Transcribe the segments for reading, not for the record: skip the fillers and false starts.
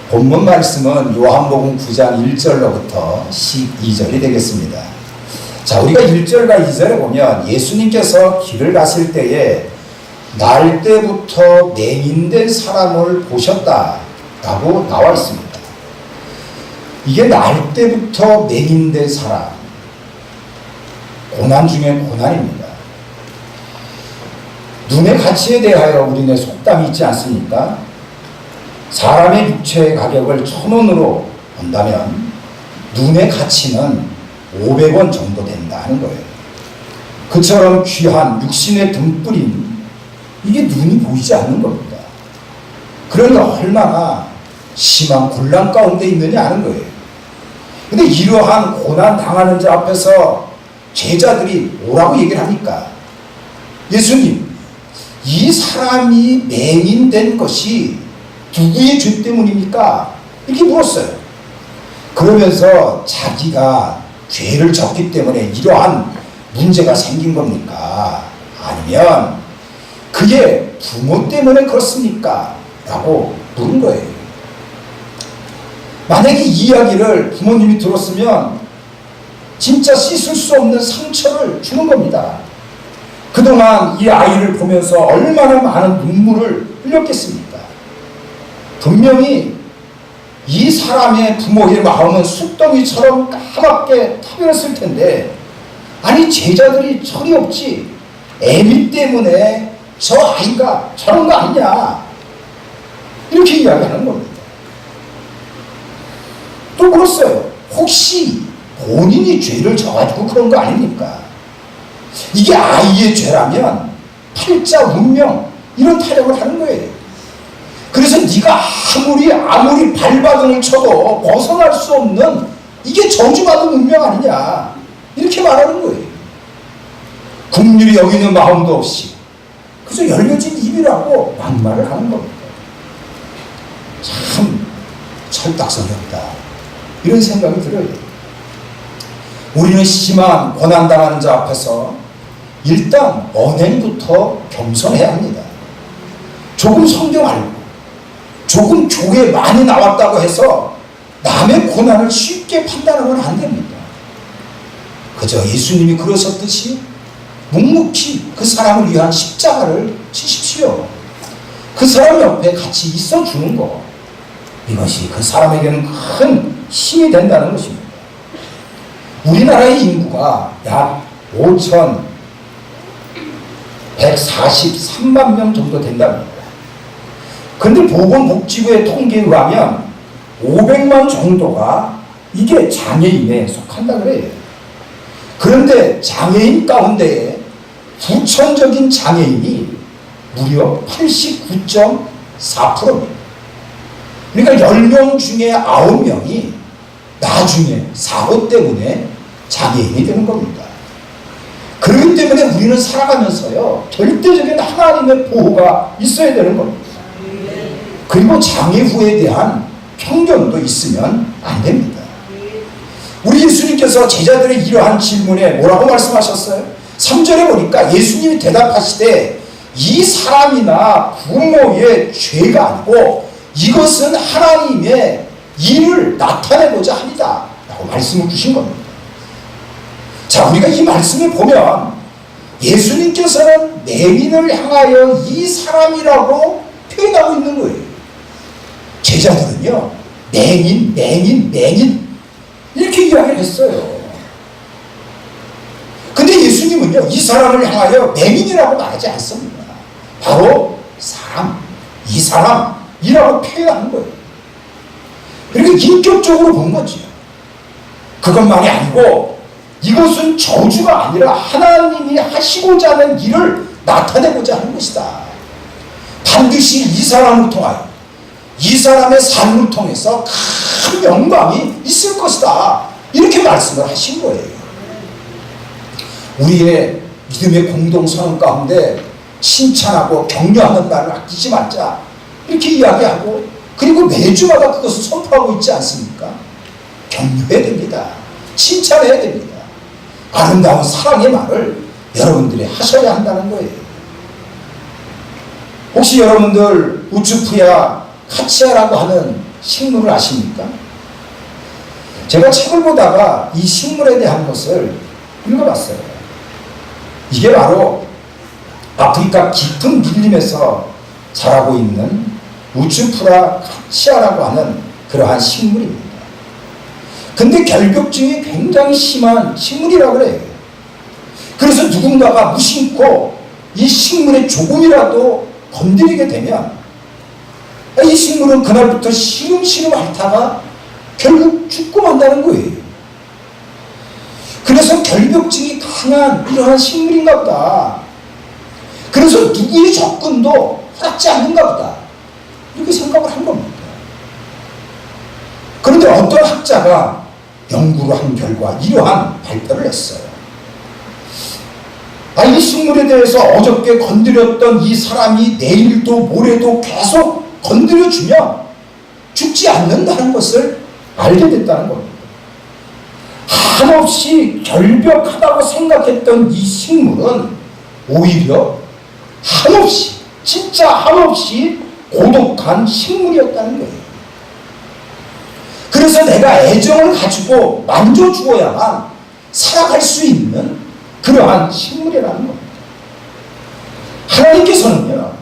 본문 말씀은 요한복음 9장 1절로부터 12절이 되겠습니다. 자, 우리가 1절과 2절에 보면 예수님께서 길을 갔을 때에 날 때부터 맹인된 사람을 보셨다라고 나와 있습니다. 이게 날 때부터 맹인된 사람, 고난 중에 고난입니다. 눈의 가치에 대하여 우리네 속담이 있지 않습니까? 사람의 육체의 가격을 1,000원으로 본다면 눈의 가치는 500원 정도 된다는 거예요. 그처럼 귀한 육신의 등불인 이게 눈이 보이지 않는 겁니다. 그러니까 얼마나 심한 곤란 가운데 있느냐 하는 거예요. 근데 이러한 고난 당하는 자 앞에서 제자들이 뭐라고 얘기를 합니까? 예수님, 이 사람이 맹인된 것이 누구의 죄 때문입니까? 이렇게 물었어요. 그러면서 자기가 죄를 졌기 때문에 이러한 문제가 생긴 겁니까? 아니면 그의 부모 때문에 그렇습니까? 라고 물은 거예요. 만약에 이 이야기를 부모님이 들었으면 진짜 씻을 수 없는 상처를 주는 겁니다. 그동안 이 아이를 보면서 얼마나 많은 눈물을 흘렸겠습니까? 분명히 이 사람의 부모의 마음은 숫덩이처럼 까맣게 타버렸을 텐데, 아니 제자들이 철이 없지, 애미 때문에 저 아이가 저런 거 아니냐, 이렇게 이야기하는 겁니다. 또 물었어요. 혹시 본인이 죄를 져가지고 그런 거 아닙니까? 이게 아이의 죄라면 팔자 운명 이런 타령을 하는 거예요. 그래서 네가 아무리 발바닥을 쳐도 벗어날 수 없는 이게 저주받은 운명 아니냐, 이렇게 말하는 거예요. 긍휼히 여기는 마음도 없이 그래서 열려진 입이라고 막말을 하는 겁니다. 참 철딱선이 없다, 이런 생각이 들어요. 우리는 심한 고난당하는 자 앞에서 일단 언행부터 겸손해야 합니다. 조금 성경 알고 조금 교회에 많이 나왔다고 해서 남의 고난을 쉽게 판단하면 안 됩니다. 그저 예수님이 그러셨듯이 묵묵히 그 사람을 위한 십자가를 지십시오. 그 사람 옆에 같이 있어주는 것, 이것이 그 사람에게는 큰 힘이 된다는 것입니다. 우리나라의 인구가 약 5,143만 명 정도 된답니다. 근데 보건복지부의 통계에 의하면 500만 정도가 이게 장애인에 속한다 그래요. 그런데 장애인 가운데에 후천적인 장애인이 무려 89.4%입니다. 그러니까 10명 중에 9명이 나중에 사고 때문에 장애인이 되는 겁니다. 그렇기 때문에 우리는 살아가면서요, 절대적인 하나님의 보호가 있어야 되는 겁니다. 그리고 장애 후에 대한 편견도 있으면 안 됩니다. 우리 예수님께서 제자들의 이러한 질문에 뭐라고 말씀하셨어요? 3절에 보니까 예수님이 대답하시되 이 사람이나 부모의 죄가 아니고 이것은 하나님의 일을 나타내고자 합니다 라고 말씀을 주신 겁니다. 자, 우리가 이 말씀을 보면 예수님께서는 맹인을 향하여 이 사람이라고 표현하고 있는 거예요. 제자들은요, 맹인 이렇게 이야기를 했어요. 근데 예수님은요, 이 사람을 향하여 맹인이라고 말하지 않습니다. 바로 이 사람이라고 표현하는 거예요. 그러니까 인격적으로 본 거죠. 그것만이 아니고 이것은 저주가 아니라 하나님이 하시고자 하는 일을 나타내고자 하는 것이다. 반드시 이 사람을 통하여, 이 사람의 삶을 통해서 큰 영광이 있을 것이다, 이렇게 말씀을 하신 거예요. 우리의 믿음의 공동선언 가운데 칭찬하고 격려하는 말을 아끼지 말자, 이렇게 이야기하고, 그리고 매주마다 그것을 선포하고 있지 않습니까? 격려해야 됩니다. 칭찬해야 됩니다. 아름다운 사랑의 말을 여러분들이 하셔야 한다는 거예요. 혹시 여러분들 우츠프야 카치아라고 하는 식물을 아십니까? 제가 책을 보다가 이 식물에 대한 것을 읽어봤어요. 이게 바로 아프리카 깊은 밀림에서 자라고 있는 우츠프라 카치아라고 하는 그러한 식물입니다. 근데 결벽증이 굉장히 심한 식물이라고 그래요. 그래서 누군가가 무심코 이 식물에 조금이라도 건드리게 되면 이 식물은 그날부터 시름시름 앓다가 결국 죽고 만다는 거예요. 그래서 결벽증이 강한 이러한 식물인가 보다. 그래서 누구의 접근도 허락지 않는가 보다. 이렇게 생각을 한 겁니다. 그런데 어떤 학자가 연구를 한 결과 이러한 발표를 했어요. 이 식물에 대해서 어저께 건드렸던 이 사람이 내일도 모레도 계속 건드려주면 죽지 않는다는 것을 알게 됐다는 겁니다. 한없이 결벽하다고 생각했던 이 식물은 오히려 한없이, 진짜 한없이 고독한 식물이었다는 거예요. 그래서 내가 애정을 가지고 만져주어야만 살아갈 수 있는 그러한 식물이라는 겁니다. 하나님께서는요,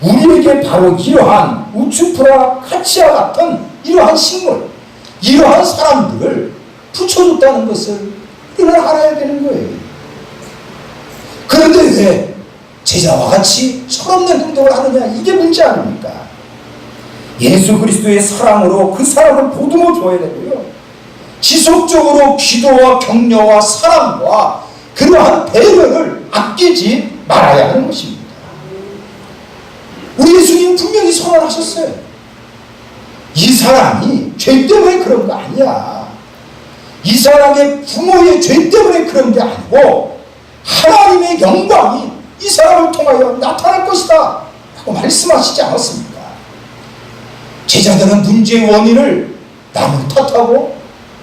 우리에게 바로 이러한 우츠프라 카치아 같은 이러한 식물, 이러한 사람들을 붙여줬다는 것을 우리는 알아야 되는 거예요. 그런데 왜 제자와 같이 철없는 행동을 하느냐, 이게 문제 아닙니까? 예수 그리스도의 사랑으로 그 사람을 보듬어 줘야 되고요, 지속적으로 기도와 격려와 사랑과 그러한 배려를 아끼지 말아야 하는 것입니다. 우리 예수님 분명히 선언하셨어요. 이 사람이 죄 때문에 그런 거 아니야. 이 사람의 부모의 죄 때문에 그런 게 아니고 하나님의 영광이 이 사람을 통하여 나타날 것이다 라고 말씀하시지 않았습니까? 제자들은 문제의 원인을 남을 탓하고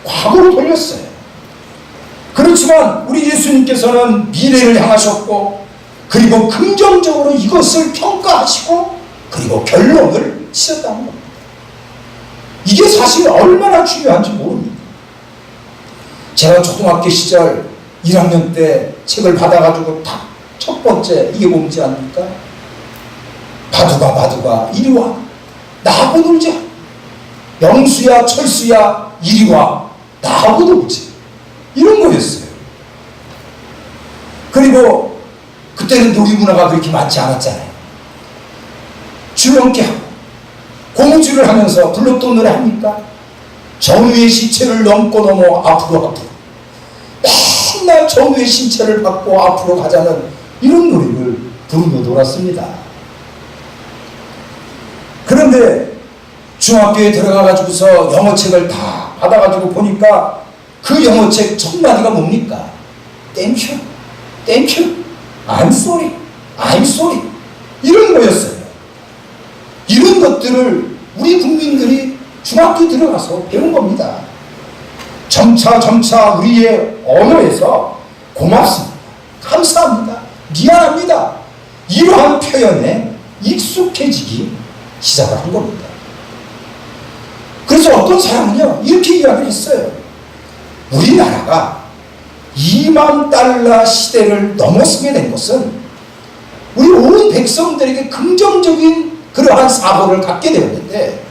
과거로 돌렸어요. 그렇지만 우리 예수님께서는 미래를 향하셨고, 그리고 긍정적으로 이것을 평가하시고, 그리고 결론을 치셨다는 겁니다. 이게 사실 얼마나 중요한지 모릅니다. 제가 초등학교 시절 1학년 때 책을 받아가지고 딱 첫 번째 이게 뭔지 압니까? 바두가 바두가 이리 와, 나하고 놀자. 영수야 철수야 이리 와, 나하고 놀자. 이런 거였어요. 그리고 그때는 놀이문화가 그렇게 많지 않았잖아요. 줄넘기 하고 고무줄을 하면서 불렀던 노래 합니까? 전우의 시체를 넘고 넘어 앞으로 맨날 전우의 신체를 받고 앞으로 가자는 이런 노래를 부르며 놀았습니다. 그런데 중학교에 들어가가지고서 영어책을 다 받아가지고 보니까 그 영어책 첫 마디가 뭡니까? Thank you, thank you, I'm sorry, I'm sorry, 이런 거였어요. 이런 것들을 우리 국민들이 중학교 들어가서 배운 겁니다. 점차 우리의 언어에서 고맙습니다, 감사합니다, 미안합니다, 이러한 표현에 익숙해지기 시작을 한 겁니다. 그래서 어떤 사람은요, 이렇게 이야기를 했어요. 우리나라가 2만 달러 시대를 넘어서게 된 것은 우리 온 백성들에게 긍정적인 그러한 사고를 갖게 되었는데,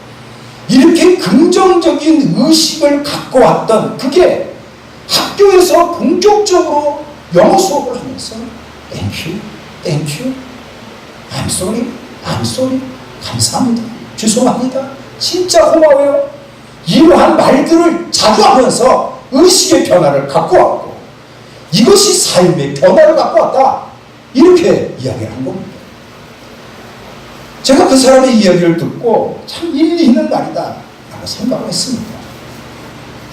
이렇게 긍정적인 의식을 갖고 왔던 그게 학교에서 본격적으로 영어 수업을 하면서 Thank you, thank you, I'm sorry, I'm sorry, 감사합니다, 죄송합니다, 진짜 고마워요, 이러한 말들을 자주 하면서 의식의 변화를 갖고 왔고, 이것이 삶의 변화를 갖고 왔다, 이렇게 이야기를 한 겁니다. 제가 그 사람의 이야기를 듣고 참 일리 있는 말이다 라고 생각을 했습니다.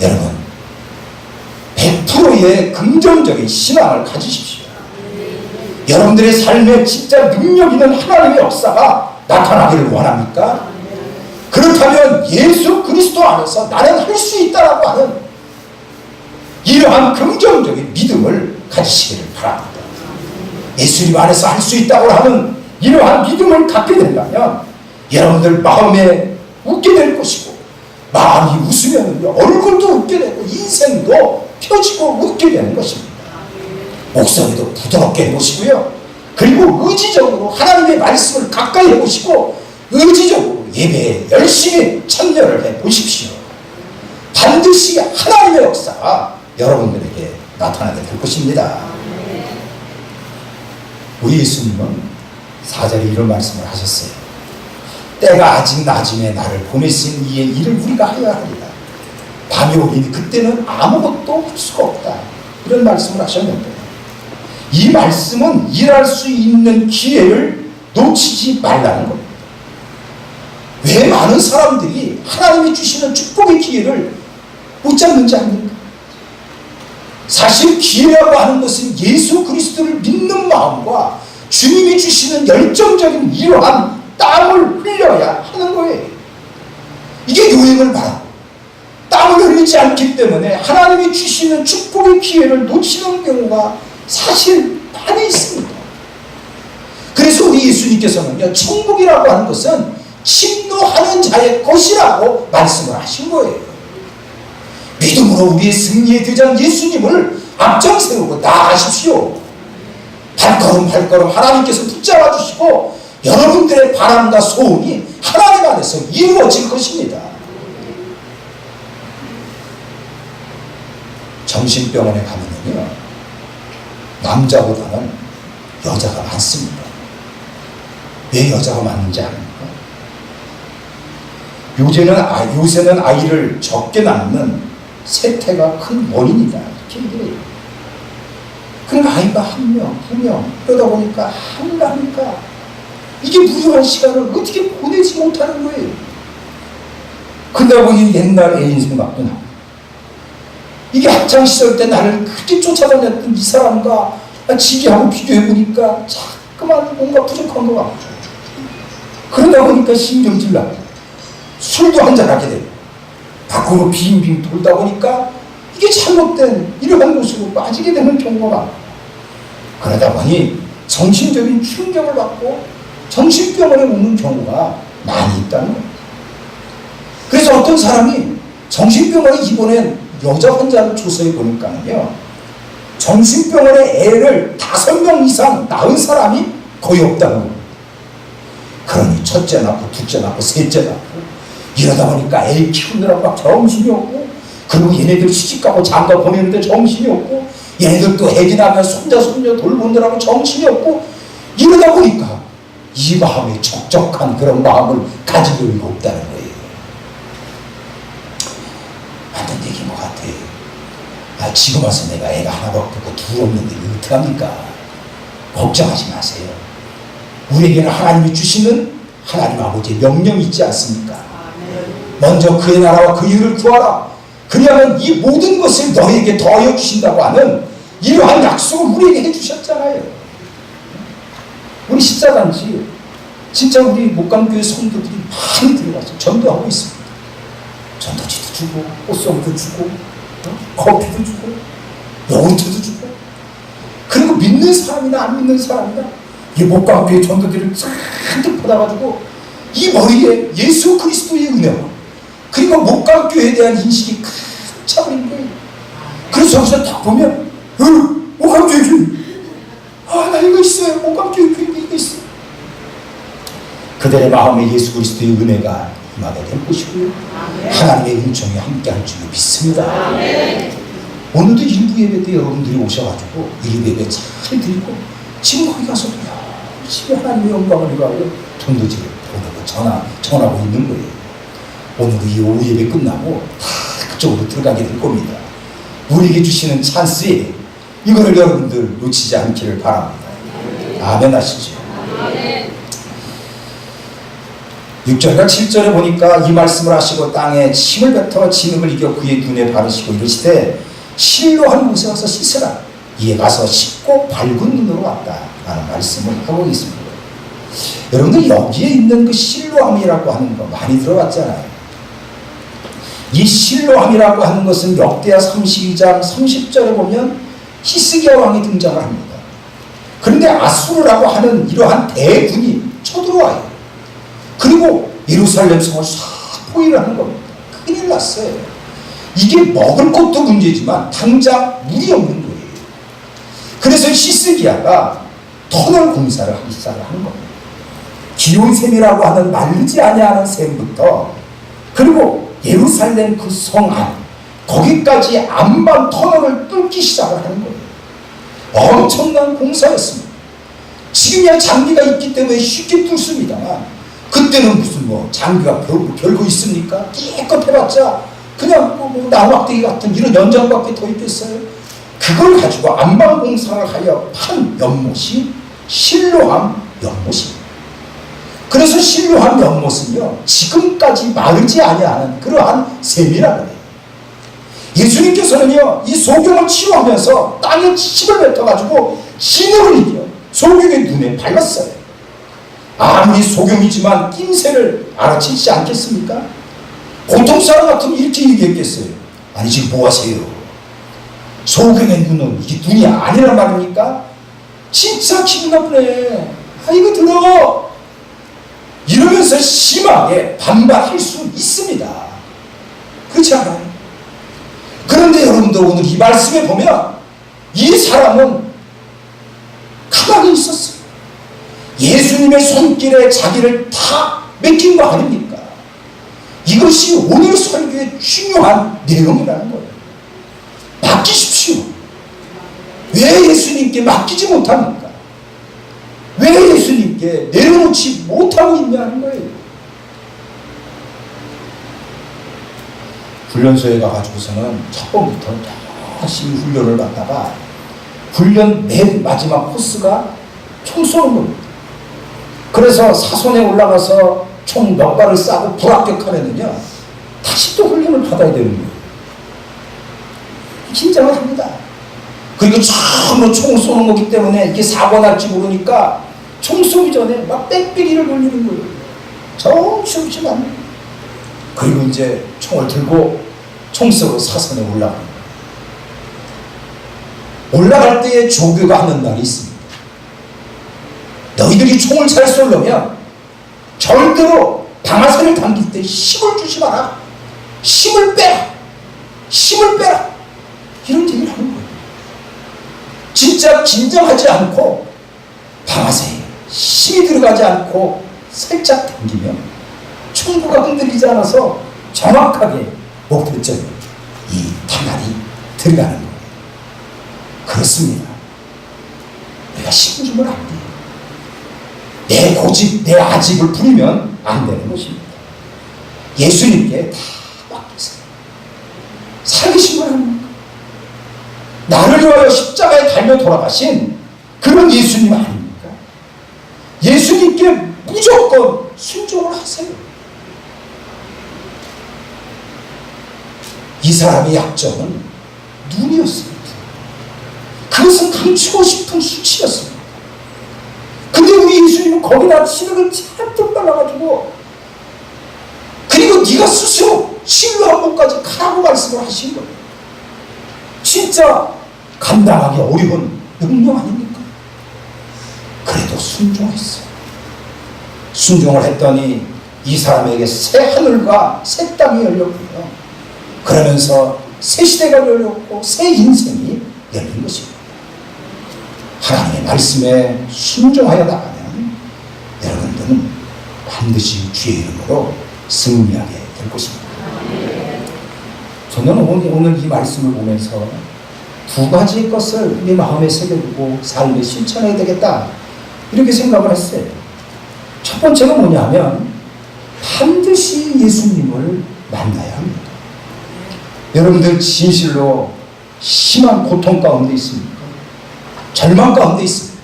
여러분, 100%의 긍정적인 신앙을 가지십시오. 여러분들의 삶에 진짜 능력 있는 하나님의 역사가 나타나기를 원합니까? 그렇다면 예수 그리스도 안에서 나는 할 수 있다라고 하는 이러한 긍정적인 믿음을 가지시기를 바랍니다. 예수님 안에서 할 수 있다고 하는 이러한 믿음을 갖게 된다면 여러분들 마음에 웃게 될 것이고, 마음이 웃으면 얼굴도 웃게 되고 인생도 펴지고 웃게 되는 것입니다. 목소리도 부드럽게 해보시고요. 그리고 의지적으로 하나님의 말씀을 가까이 해보시고 의지적으로 예배에 열심히 참여를 해보십시오. 반드시 하나님의 역사가 여러분들에게 나타나게 될 것입니다. 우리 예수님은 4절에 이런 말씀을 하셨어요. 때가 아직 낮음에 나를 보내신 이의 일을 우리가 하여야 하리라. 밤이 오리니 그때는 아무것도 할 수가 없다. 이런 말씀을 하셨는데, 이 말씀은 일할 수 있는 기회를 놓치지 말라는 겁니다. 왜 많은 사람들이 하나님이 주시는 축복의 기회를 못 잡는지 압니까? 사실 기회라고 하는 것은 예수 그리스도를 믿는 마음과 주님이 주시는 열정적인 이러한 땀을 흘려야 하는 거예요. 이게 요행을 바라고 땀을 흘리지 않기 때문에 하나님이 주시는 축복의 기회를 놓치는 경우가 사실 많이 있습니다. 그래서 우리 예수님께서는요, 천국이라고 하는 것은 침노하는 자의 것이라고 말씀을 하신 거예요. 믿음으로 우리의 승리의 대장 예수님을 앞장 세우고 나아가십시오. 발걸음 발걸음 하나님께서 붙잡아 주시고 여러분들의 바람과 소원이 하나님 안에서 이루어질 것입니다. 정신병원에 가면요, 남자보다는 여자가 많습니다. 왜 여자가 많은지 압니까? 요새는 아이를 적게 낳는 세태가 큰 원인이다, 이렇게 얘기해요. 그러니까 아이가 한 명, 두 명, 그러다 보니까 한가하니까 이게 무료한 시간을 어떻게 보내지 못하는 거예요. 그러다 보니 옛날 애인 생각도 나고, 이게 학창시절 때 나를 그렇게 쫓아다녔던 이 사람과 지기하고 비교해보니까 자꾸만 뭔가 부족한 것 같고, 그러다 보니까 신경질 나고 술도 한잔하게 되고 밖으로 빙빙 돌다 보니까 이게 잘못된 이러한 모습으로 빠지게 되는 경우가 많고, 그러다 보니 정신적인 충격을 받고 정신병원에 오는 경우가 많이 있다는 겁니다. 그래서 어떤 사람이 정신병원에 입원한 여자 환자를 조사해 보니까요, 정신병원에 애를 5명 이상 낳은 사람이 거의 없다는 겁니다. 그러니 첫째 낳고 둘째 낳고 셋째 낳고 이러다 보니까 애 키우느라고 막 정신이 없고, 그리고 얘네들 시집가고 장가 보내는데 정신이 없고, 얘네들 또 애기 나면 손자 손녀 돌보느라고 정신이 없고, 이러다 보니까 이 마음에 적적한 그런 마음을 가질 여유가 없다는 거예요. 맞는 얘기인 것 같아요. 지금 와서 내가 애가 하나도 없고 둘 없는데 어떡합니까? 걱정하지 마세요. 우리에게는 하나님이 주시는 하나님 아버지의 명령이 있지 않습니까? 먼저 그의 나라와 그 일을 구하라. 그리하면 이 모든 것을 너에게 더하여 주신다고 하는 이러한 약속을 우리에게 해주셨잖아요. 우리 십자단지 진짜 우리 목감교회 성도들이 많이 들어가서 전도하고 있습니다. 전도지도 주고 꽃송이도 주고 커피도 주고 요구르트도 주고, 그리고 믿는 사람이나 안 믿는 사람이나 이 목감교회 전도들을 잔뜩 받아가지고 이 머리에 예수 그리스도의 은혜와 그리고 목감교회에 대한 인식이 꽉 차버린 거예요. 그래서 여기서 딱 보면 목감교회 나 이거 있어요. 목감교회 이거 있어요. 그들의 마음에 예수 그리스도의 은혜가 임하게 될 것이고요, 하나님의 은총이 함께할 줄 믿습니다. 오늘도 일부 예배 때 여러분들이 오셔가지고 일부 예배 잘 드리고 지금 거기 가서도 열심히 하나님의 영광을 위하여 전도지를 보내고 전하고 있는 거예요. 오늘 이 오후 예배 끝나고 다 그쪽으로 들어가게 될 겁니다. 우리에게 주시는 찬스에 이거를 여러분들 놓치지 않기를 바랍니다. 아멘 하시죠. 6절과 7절에 보니까 이 말씀을 하시고 땅에 침을 뱉어 진흙을 이겨 그의 눈에 바르시고 이르시되 실로한 곳에 가서 씻으라. 이에 가서 씻고 밝은 눈으로 왔다 라는 말씀을 하고 있습니다. 여러분들 여기에 있는 그 실로함이라고 하는 거 많이 들어봤잖아요. 이 실로함이라고 하는 것은 역대하 32장 30절에 보면 히스기야 왕이 등장을 합니다. 그런데 아수르라고 하는 이러한 대군이 쳐들어와요. 그리고 예루살렘 성을 싹 포위를 하는 겁니다. 큰일 났어요. 이게 먹을 것도 문제지만 당장 물이 없는 거예요. 그래서 히스기야가 터널 공사를 하기 시작을 하는 겁니다. 기온샘이라고 하는 마르지 아니하는 샘부터 그리고 예루살렘 그 성 안 거기까지 안반 터널을 뚫기 시작을 하는 거예요. 엄청난 공사였습니다. 지금이야 장비가 있기 때문에 쉽게 뚫습니다만 그때는 무슨 장비가 별거 있습니까? 깨끗해봤자 그냥 나무막대기 같은 이런 연장밖에 더 있겠어요. 그걸 가지고 안반 공사를 하여 판 연못이 실로암 연못입니다. 그래서 실로암 연못은요 지금까지 마르지 아니하는 그러한 샘이라고 해요. 예수님께서는요 이 소경을 치유하면서 땅에 침을 뱉어가지고 힘을 이겨 소경의 눈에 발랐어요. 아무리 소경이지만 낌새를 알아채지 않겠습니까? 보통 사람 같으면 이렇게 얘기했겠어요. 아니 지금 뭐 하세요? 소경의 눈은 이게 눈이 아니란 말입니까? 진짜 기분 나쁘네. 아 이거 들어. 이러면서 심하게 반발할 수 있습니다. 그렇지 않아요? 그런데 여러분들 오늘 이 말씀에 보면 이 사람은 가만히 있었어요. 예수님의 손길에 자기를 다 맡긴 거 아닙니까? 이것이 오늘 설교의 중요한 내용이라는 거예요. 맡기십시오. 왜 예수님께 맡기지 못합니까? 왜 예수님께 내려놓지 못하고 있냐는 거예요. 훈련소에 가가지고서는 첫 번부터 열심히 훈련을 받다가 훈련 맨 마지막 코스가 총 쏘는 겁니다. 그래서 사선에 올라가서 총 몇 발을 쏴고 불합격하면은요 다시 또 훈련을 받아야 되는 거예요. 긴장을 합니다. 그리고 처음으로 총을 쏘는 거기 때문에 이게 사고 날지 모르니까 총 쏘기 전에 막 빽빽이를 돌리는 거예요. 정신없지만. 그리고 이제 총을 들고 총 쏘고 사선에 올라가는 거예요. 올라갈 때에 조교가 하는 말이 있습니다. 너희들이 총을 잘 쏘려면 절대로 방아쇠를 당길 때 힘을 주지 마라. 힘을 빼라. 힘을 빼라. 이런 얘기를 하는 거예요. 진짜 긴장하지 않고 방아쇠에 힘이 들어가지 않고 살짝 당기면 총구가 흔들리지 않아서 정확하게 목표점에 이 탄알이 들어가는 거예요. 그렇습니다. 내가 힘 주면 안 돼요. 내 고집, 내 아집을 부리면 안 되는 것입니다. 예수님께 다 맡기세요. 살기신 분 아닙니까? 나를 위하여 십자가에 달려 돌아가신 그런 예수님 아닙니까? 예수님께 무조건 순종을 하세요. 이 사람의 약점은 눈이었습니다. 그것은 감추고 싶은 수치였습니다. 근데 우리 예수님은 거기다 시력을 잔뜩 발라가지고 그리고 네가 스스로 실로 한 번까지 가라고 말씀을 하신 거예요. 진짜 감당하기 어려운 명령 아닙니까? 그래도 순종했어요. 순종을 했더니 이 사람에게 새 하늘과 새 땅이 열렸고요. 그러면서 새 시대가 열렸고 새 인생이 열린 것입니다. 하나님의 말씀에 순종하여 나가면 여러분들은 반드시 주의 이름으로 승리하게 될 것입니다. 저는 오늘 이 말씀을 보면서 두 가지 것을 내 마음에 새겨두고 삶에 실천해야 되겠다 이렇게 생각을 했어요. 첫 번째가 뭐냐면 반드시 예수님을 만나야 합니다. 여러분들 진실로 심한 고통 가운데 있습니까? 절망 가운데 있습니다.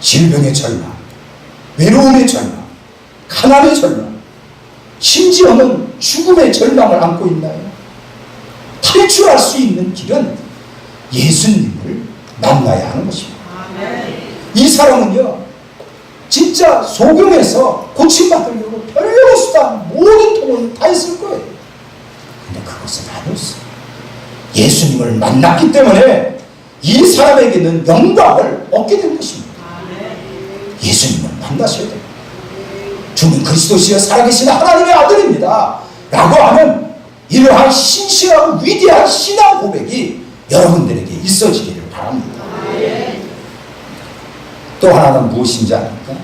질병의 절망, 외로움의 절망, 가난의 절망, 심지어는 죽음의 절망을 안고 있나요? 탈출할 수 있는 길은 예수님을 만나야 하는 것입니다. 이 사람은요 진짜 소경에서 고침받으려고 별로 수단 모든 통을 다 했을 거예요. 근데 그것은 아니었어요. 예수님을 만났기 때문에 이 사람에게는 영광을 얻게 된 것입니다. 예수님을 만나셔야 돼요. 주는 그리스도시여 살아계신 하나님의 아들입니다 라고 하면 이러한 신실하고 위대한 신앙 고백이 여러분들에게 있어지기를 바랍니다. 또 하나는 무엇인지 아닙니까?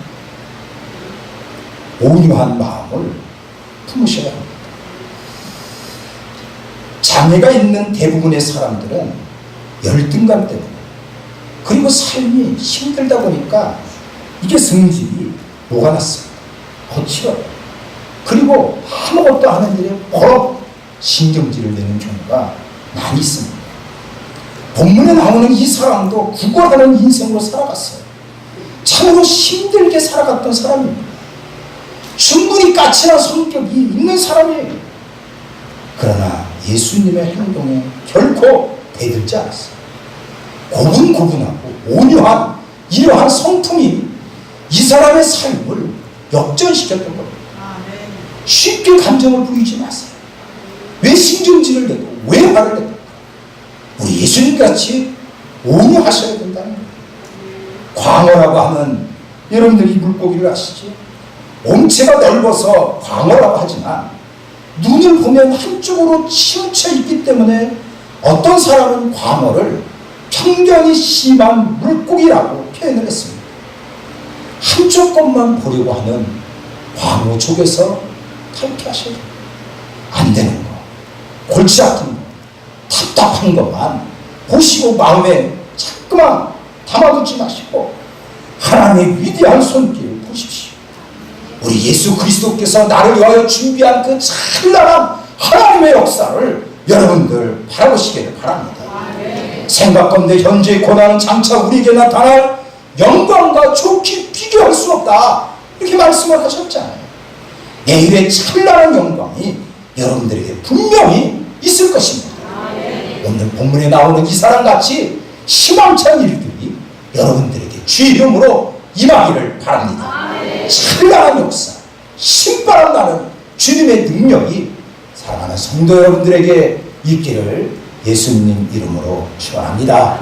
온유한 마음을 품으셔야 합니다. 장애가 있는 대부분의 사람들은 열등감 때문에, 그리고 삶이 힘들다 보니까 이게 성질이 녹아났습니다. 거칠어요. 그리고 아무것도 안 하는 일에 버럭 신경질을 내는 경우가 많이 있습니다. 본문에 나오는 이 사람도 구걸하는 인생으로 살아갔어요. 참으로 힘들게 살아갔던 사람입니다. 충분히 까칠한 성격이 있는 사람이에요. 그러나 예수님의 행동에 결코 대들지 않았어요. 고분고분하고 온유한 이러한 성품이 이 사람의 삶을 역전시켰던 겁니다. 쉽게 감정을 보이지 마세요. 왜 신경질을 내고 왜 화를 냅니까? 우리 예수님같이 온유하셔야 된다는 거예요. 광어라고 하면 여러분들이 물고기를 아시죠? 몸체가 넓어서 광어라고 하지만 눈을 보면 한쪽으로 치우쳐 있기 때문에 어떤 사람은 광어를 편견이 심한 물고기라고 표현을 했습니다. 한쪽 것만 보려고 하는 광어족에서 탈피하셔야 돼요. 안 되는 거, 골치 아픈 거, 답답한 것만 보시고 마음에 자꾸만 담아두지 마시고 하나님의 위대한 손길을 보십시오. 우리 예수 그리스도께서 나를 위하여 준비한 그 찬란한 하나님의 역사를 여러분들 바라보시기를 바랍니다. 생각건대 현재의 고난은 장차 우리에게 나타날 영광과 좋게 비교할 수 없다, 이렇게 말씀을 하셨잖아요. 내일의 찬란한 영광이 여러분들에게 분명히 있을 것입니다. 오늘 본문에 나오는 이 사람같이 희망찬 일들이 여러분들에게 주의 이름으로 임하기를 바랍니다. 찬란한 역사, 신바람 나는 주님의 능력이 사랑하는 성도 여러분들에게 있기를 예수님 이름으로 축원합니다.